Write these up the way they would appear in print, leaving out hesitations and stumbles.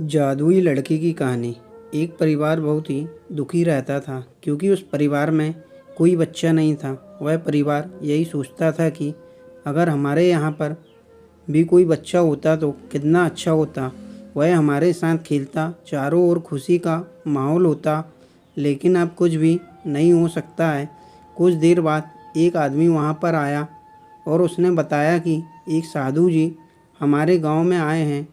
जादुई लड़की की कहानी। एक परिवार बहुत ही दुखी रहता था क्योंकि उस परिवार में कोई बच्चा नहीं था। वह परिवार यही सोचता था कि अगर हमारे यहाँ पर भी कोई बच्चा होता तो कितना अच्छा होता। वह हमारे साथ खेलता, चारों ओर खुशी का माहौल होता। लेकिन अब कुछ भी नहीं हो सकता है। कुछ देर बाद एक आदमी वहाँ पर आया और उसने बताया कि एक साधु जी हमारे गांव में आए हैं।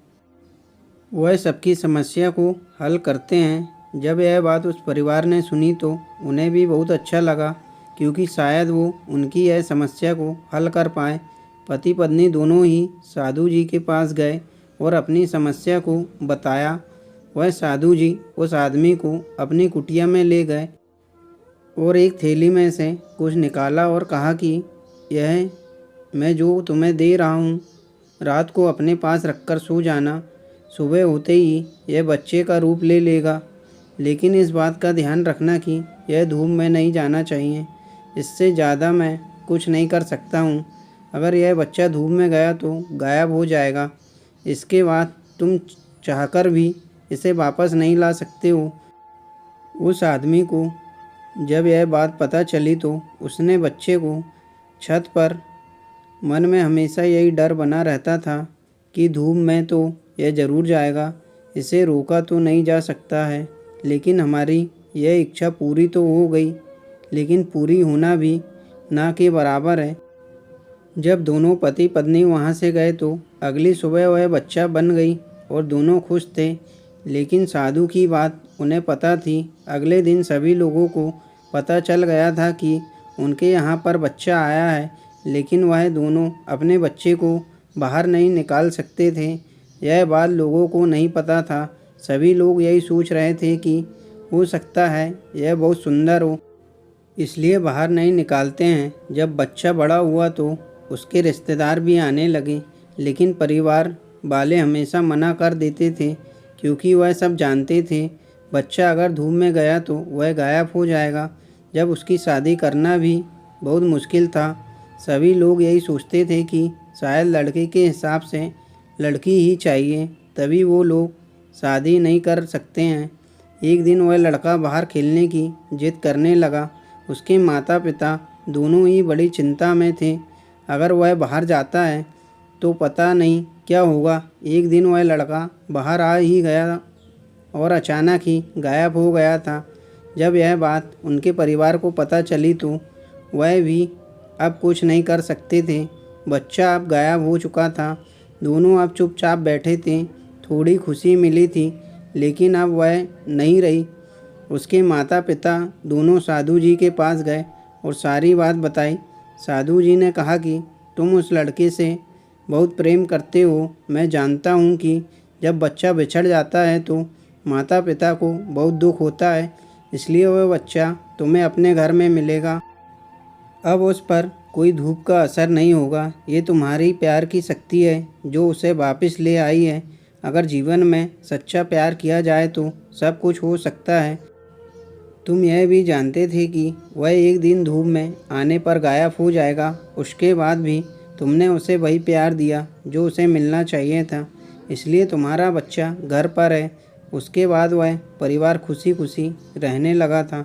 वह सबकी समस्या को हल करते हैं। जब यह बात उस परिवार ने सुनी तो उन्हें भी बहुत अच्छा लगा क्योंकि शायद वो उनकी यह समस्या को हल कर पाए। पति पत्नी दोनों ही साधु जी के पास गए और अपनी समस्या को बताया। वह साधु जी उस आदमी को अपनी कुटिया में ले गए और एक थैली में से कुछ निकाला और कहा कि यह मैं जो तुम्हें दे रहा हूँ, रात को अपने पास रखकर सो जाना। सुबह होते ही यह बच्चे का रूप ले लेगा, लेकिन इस बात का ध्यान रखना कि यह धूप में नहीं जाना चाहिए। इससे ज़्यादा मैं कुछ नहीं कर सकता हूँ। अगर यह बच्चा धूप में गया तो गायब हो जाएगा। इसके बाद तुम चाहकर भी इसे वापस नहीं ला सकते हो। उस आदमी को जब यह बात पता चली तो उसने बच्चे को छत पर, मन में हमेशा यही डर बना रहता था कि धूप में तो यह ज़रूर जाएगा, इसे रोका तो नहीं जा सकता है। लेकिन हमारी यह इच्छा पूरी तो हो गई, लेकिन पूरी होना भी ना के बराबर है। जब दोनों पति पत्नी वहाँ से गए तो अगली सुबह वह बच्चा बन गई और दोनों खुश थे। लेकिन साधु की बात उन्हें पता थी। अगले दिन सभी लोगों को पता चल गया था कि उनके यहाँ पर बच्चा आया है, लेकिन वह दोनों अपने बच्चे को बाहर नहीं निकाल सकते थे। यह बात लोगों को नहीं पता था। सभी लोग यही सोच रहे थे कि हो सकता है यह बहुत सुंदर हो, इसलिए बाहर नहीं निकालते हैं। जब बच्चा बड़ा हुआ तो उसके रिश्तेदार भी आने लगे, लेकिन परिवार वाले हमेशा मना कर देते थे क्योंकि वह सब जानते थे बच्चा अगर धूप में गया तो वह गायब हो जाएगा। जब उसकी शादी करना भी बहुत मुश्किल था। सभी लोग यही सोचते थे कि शायद लड़के के हिसाब से लड़की ही चाहिए, तभी वो लोग शादी नहीं कर सकते हैं। एक दिन वह लड़का बाहर खेलने की जिद करने लगा। उसके माता पिता दोनों ही बड़ी चिंता में थे। अगर वह बाहर जाता है तो पता नहीं क्या होगा। एक दिन वह लड़का बाहर आ ही गया और अचानक ही गायब हो गया था। जब यह बात उनके परिवार को पता चली तो वह भी अब कुछ नहीं कर सकते थे। बच्चा अब गायब हो चुका था। दोनों अब चुपचाप बैठे थे। थोड़ी खुशी मिली थी, लेकिन अब वह नहीं रही। उसके माता पिता दोनों साधु जी के पास गए और सारी बात बताई। साधु जी ने कहा कि तुम उस लड़के से बहुत प्रेम करते हो। मैं जानता हूँ कि जब बच्चा बिछड़ जाता है तो माता पिता को बहुत दुख होता है, इसलिए वह बच्चा तुम्हें अपने घर में मिलेगा। अब उस पर कोई धूप का असर नहीं होगा। ये तुम्हारी प्यार की शक्ति है जो उसे वापस ले आई है। अगर जीवन में सच्चा प्यार किया जाए तो सब कुछ हो सकता है। तुम यह भी जानते थे कि वह एक दिन धूप में आने पर गायब हो जाएगा। उसके बाद भी तुमने उसे वही प्यार दिया जो उसे मिलना चाहिए था, इसलिए तुम्हारा बच्चा घर पर है। उसके बाद वह परिवार खुशी खुशी रहने लगा था।